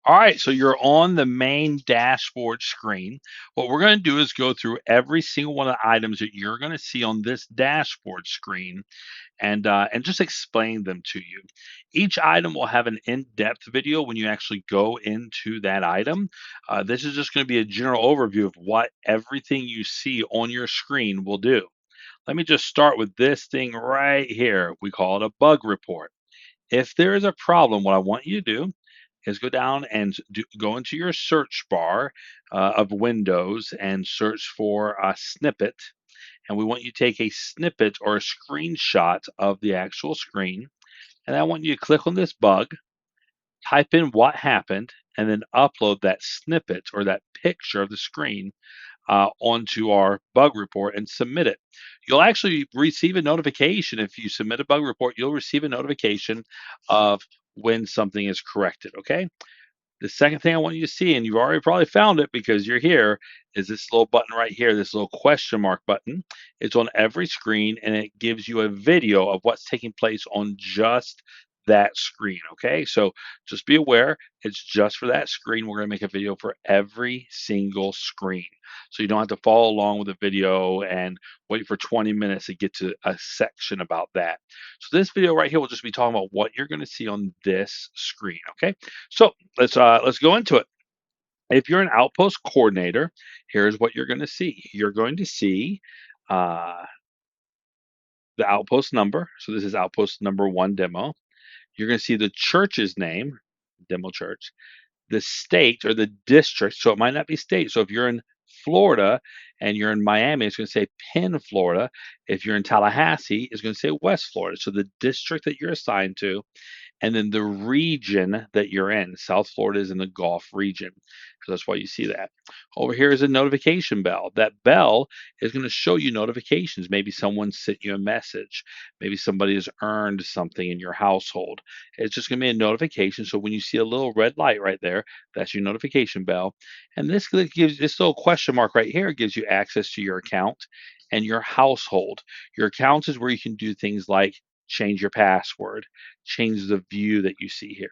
All right, so you're on the main dashboard screen. What we're going to do is go through every single one of the items that you're going to see on this dashboard screen and just explain them to you. Each item will have an in-depth video when you actually go into that item. This is just going to be a general overview of what everything you see on your screen will do. Let me just start with this thing right here. We call it a bug report. If there is a problem, what I want you to do is go down and go into your search bar of Windows and search for a snippet. And we want you to take a snippet or a screenshot of the actual screen. And I want you to click on this bug, type in what happened, and then upload that snippet or that picture of the screen onto our bug report and submit it. You'll actually receive a notification if you submit a bug report. You'll receive a notification of when something is corrected. Okay. The second thing I want you to see, and you've already probably found it because you're here, is this little button right here, this little question mark button. It's on every screen and it gives you a video of what's taking place on just that screen. Okay, so just be aware it's just for that screen. We're going to make a video for every single screen. So you don't have to follow along with the video and wait for 20 minutes to get to a section about that. So this video right here will just be talking about what you're going to see on this screen. Okay, so let's go into it. If you're an outpost coordinator, here's what you're going to see. You're going to see uh, the outpost number. So this is outpost number 1 demo. You're going to see the church's name, demo church, the state or the district. So it might not be state. So if you're in Florida and you're in Miami, it's going to say Penn, Florida. If you're in Tallahassee, it's going to say West Florida. So the district that you're assigned to, and then the region that you're in. South Florida is in the Gulf region. So that's why you see that. Over here is a notification bell. That bell is going to show you notifications. Maybe someone sent you a message. Maybe somebody has earned something in your household. It's just going to be a notification. So when you see a little red light right there, that's your notification bell. And gives this little question mark right here gives you access to your account and your household. Your account is where you can do things like change your password, change the view that you see here.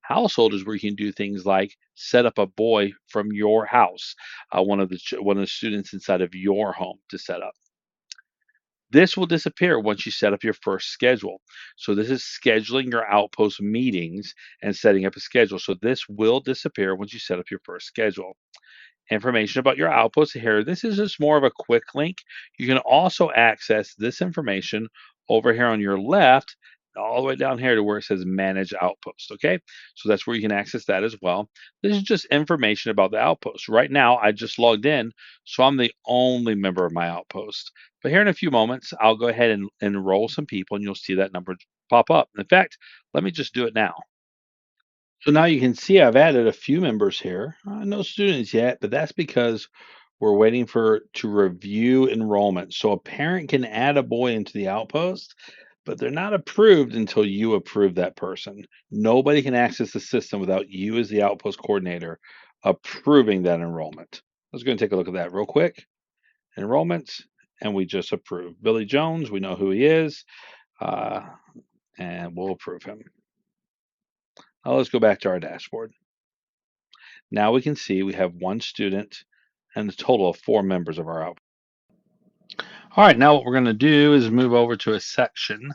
Household is where you can do things like set up a boy from your house, one of the students inside of your home to set up. This will disappear once you set up your first schedule. So this is scheduling your outpost meetings and setting up a schedule. So this will disappear once you set up your first schedule. Information about your outpost here. This is just more of a quick link. You can also access this information over here on your left, all the way down here to where it says manage outpost. Okay, so that's where you can access that as well. This is just information about the outpost. Right now, I just logged in, so I'm the only member of my outpost. But here in a few moments, I'll go ahead and enroll some people, and you'll see that number pop up. In fact, let me just do it now. So now you can see I've added a few members here. No students yet, but that's because we're waiting for to review enrollment. So a parent can add a boy into the outpost, but they're not approved until you approve that person. Nobody can access the system without you as the outpost coordinator approving that enrollment. Let's go and take a look at that real quick. Enrollment, and we just approve. Billy Jones, we know who he is, uh, and we'll approve him. Now let's go back to our dashboard. Now we can see we have one student and a total of 4 members of our outpost. All right, now what we're going to do is move over to a section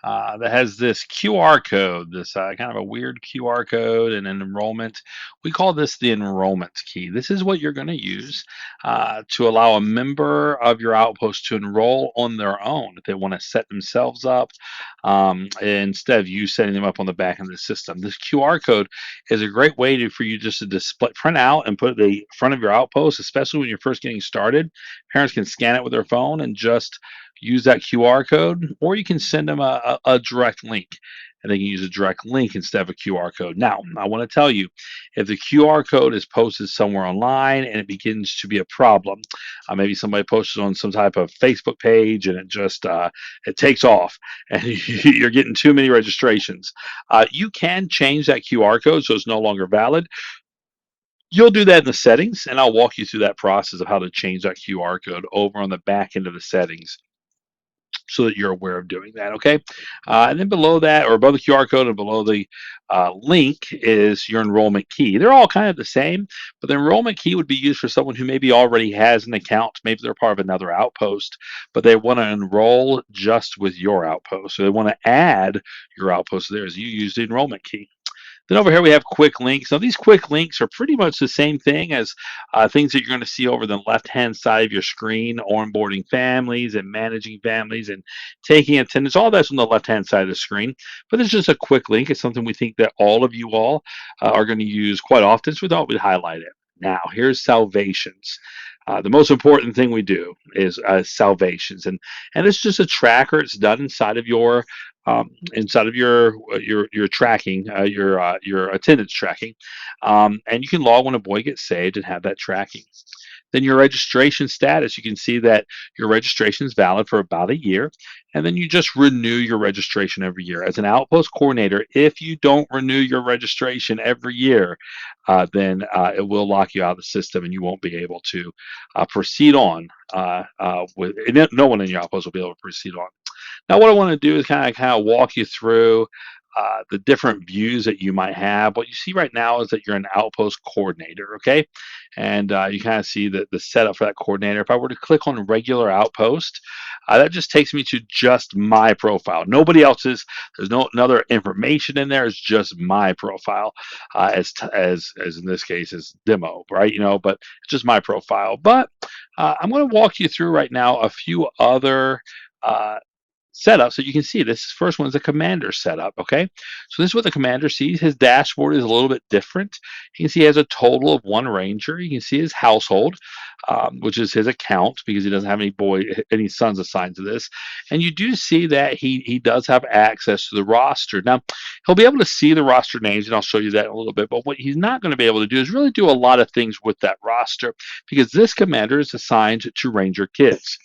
that has this QR code, this kind of a weird QR code and an enrollment. We call this the enrollment key. This is what you're going to use to allow a member of your outpost to enroll on their own if they want to set themselves up instead of you setting them up on the back end of the system. This QR code is a great way for you just to display, print out and put at the front of your outpost, especially when you're first getting started. Parents can scan it with their phone and just use that QR code, or you can send them a direct link and they can use a direct link instead of a QR code. Now, I want to tell you, if the QR code is posted somewhere online and it begins to be a problem, maybe somebody posted on some type of Facebook page and it just it takes off and you're getting too many registrations, you can change that QR code so it's no longer valid. You'll do that in the settings, and I'll walk you through that process of how to change that QR code over on the back end of the settings. so that you're aware of doing that. Okay. And then below that, or above the QR code and below the link, is your enrollment key. They're all kind of the same, but the enrollment key would be used for someone who maybe already has an account. Maybe they're part of another outpost, but they want to enroll just with your outpost. So they want to add your outpost there as you use the enrollment key. Then over here we have quick links. Now these quick links are pretty much the same thing as things that you're going to see over the left-hand side of your screen: onboarding families and managing families and taking attendance. All that's on the left-hand side of the screen. But it's just a quick link. It's something we think that all of you all are going to use quite often, so we thought we'd highlight it. Now here's salvations. The most important thing we do is salvations, and it's just a tracker. It's done inside of your tracking, your attendance tracking, and you can log when a boy gets saved and have that tracking. Then your registration status, you can see that your registration is valid for about a year, and then you just renew your registration every year. As an outpost coordinator, if you don't renew your registration every year, then it will lock you out of the system, and you won't be able to proceed on with. No one in your outpost will be able to proceed on. Now, what I want to do is kind of walk you through the different views that you might have. What you see right now is that you're an outpost coordinator, okay? And you kind of see the setup for that coordinator. If I were to click on regular outpost, that just takes me to just my profile. Nobody else's. There's no other information in there. It's just my profile, as in this case is demo, right? But it's just my profile. But I'm going to walk you through right now a few other uh, setup. So you can see this first one is a commander setup. Okay. So this is what the commander sees. His dashboard is a little bit different. You can see he has a total of one ranger. You can see his household, which is his account because he doesn't have any sons assigned to this. And you do see that he does have access to the roster. Now he'll be able to see the roster names, and I'll show you that in a little bit. But what he's not going to be able to do is really do a lot of things with that roster because this commander is assigned to ranger kids.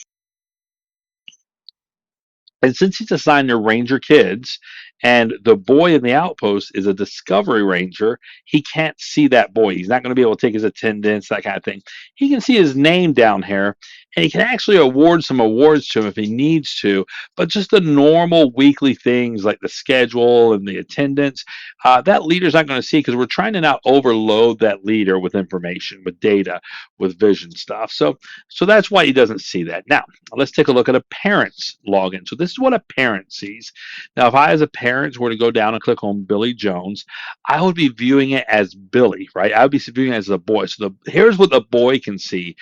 And since he's assigned to ranger kids and the boy in the outpost is a discovery ranger, he can't see that boy. He's not going to be able to take his attendance, that kind of thing. He can see his name down here, and he can actually award some awards to him if he needs to. But just the normal weekly things like the schedule and the attendance, that leader's not going to see because we're trying to not overload that leader with information, with data, with vision stuff. So that's why he doesn't see that. Now, let's take a look at a parent's login. So this is what a parent sees. Now, if I as a parent were to go down and click on Billy Jones, I would be viewing it as Billy, right? I would be viewing it as a boy. So here's what the boy can see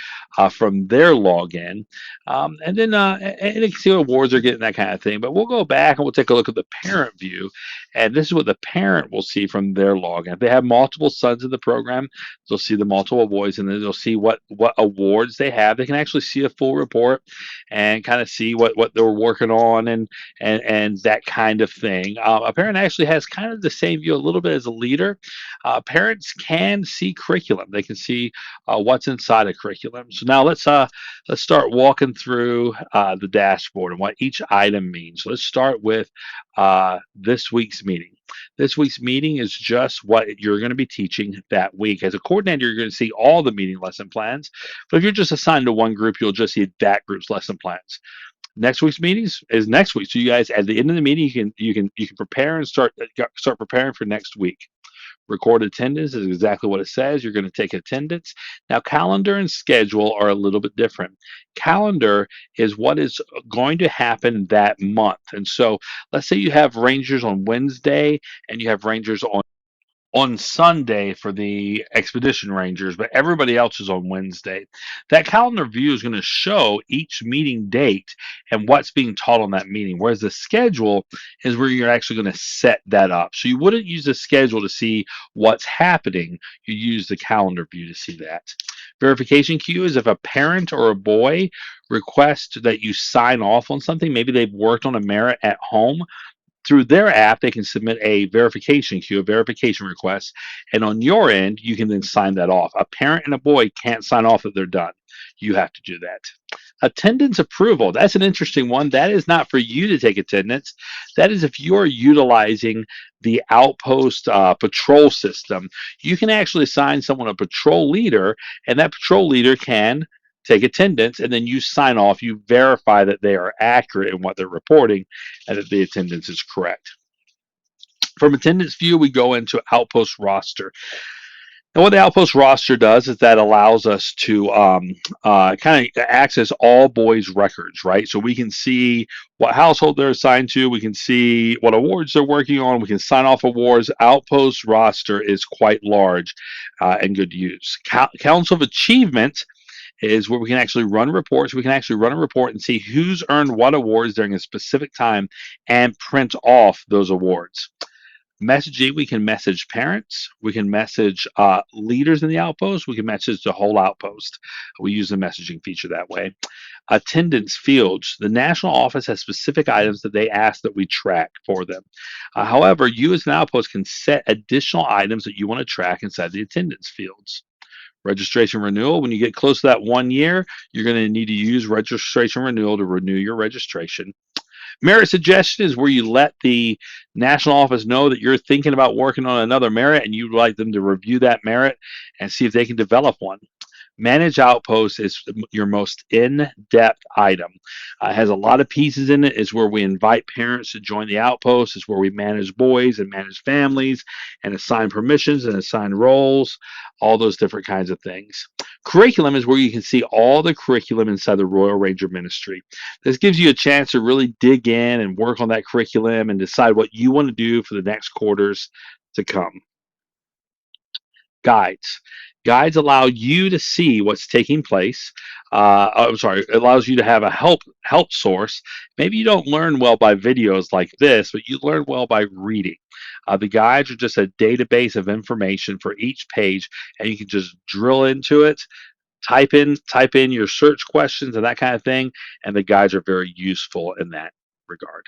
from their login. And then and they can see what awards they're getting, that kind of thing. But we'll go back and we'll take a look at the parent view. And this is what the parent will see from their login. If they have multiple sons in the program, they'll see the multiple awards, and then they'll see what awards they have. They can actually see a full report and kind of see what they're working on and that kind of thing. A parent actually has kind of the same view a little bit as a leader. Parents can see curriculum; they can see what's inside a curriculum. So now let's start walking through the dashboard and what each item means. So let's start with this week's meeting. This week's meeting is just what you're going to be teaching that week. As a coordinator, you're going to see all the meeting lesson plans. But if you're just assigned to one group, you'll just see that group's lesson plans. Next week's meetings is next week. So you guys, at the end of the meeting, you can prepare and start preparing for next week. Record attendance is exactly what it says. You're going to take attendance. Now, calendar and schedule are a little bit different. Calendar is what is going to happen that month. And so let's say you have Rangers on Wednesday and you have Rangers on Sunday for the Expedition Rangers, but everybody else is on Wednesday. That calendar view is going to show each meeting date and what's being taught on that meeting, whereas the schedule is where you're actually going to set that up. So you wouldn't use the schedule to see what's happening. You use the calendar view to see that. Verification queue is if a parent or a boy requests that you sign off on something, maybe they've worked on a merit at home, through their app, they can submit a verification queue, a verification request, and on your end, you can then sign that off. A parent and a boy can't sign off that they're done. You have to do that. Attendance approval, that's an interesting one. That is not for you to take attendance. That is if you're utilizing the outpost patrol system. You can actually assign someone a patrol leader, and that patrol leader can take attendance, and then you sign off. You verify that they are accurate in what they're reporting and that the attendance is correct. From attendance view, we go into outpost roster. And what the Outpost roster does is that allows us to kind of access all boys' records, right? So we can see what household they're assigned to. We can see what awards they're working on. We can sign off awards. Outpost roster is quite large and good to use. Council of Achievement is where we can actually run reports. We can actually run a report and see who's earned what awards during a specific time and print off those awards. Messaging, we can message parents, we can message leaders in the outpost, we can message the whole outpost. We use the messaging feature that way. Attendance fields, the national office has specific items that they ask that we track for them. However, you as an outpost can set additional items that you want to track inside the attendance fields. Registration renewal, when you get close to that 1 year, you're going to need to use registration renewal to renew your registration. Merit suggestion is where you let the national office know that you're thinking about working on another merit and you'd like them to review that merit and see if they can develop one. Manage Outpost is your most in-depth item. It has a lot of pieces in it. It's where we invite parents to join the outpost. It's where we manage boys and manage families and assign permissions and assign roles, all those different kinds of things. Curriculum is where you can see all the curriculum inside the Royal Ranger Ministry. This gives you a chance to really dig in and work on that curriculum and decide what you want to do for the next quarters to come. Guides. Guides allow you to see what's taking place. I'm sorry, it allows you to have a help source. Maybe you don't learn well by videos like this, but you learn well by reading. The guides are just a database of information for each page, and you can just drill into it, type in your search questions and that kind of thing, and the guides are very useful in that regard.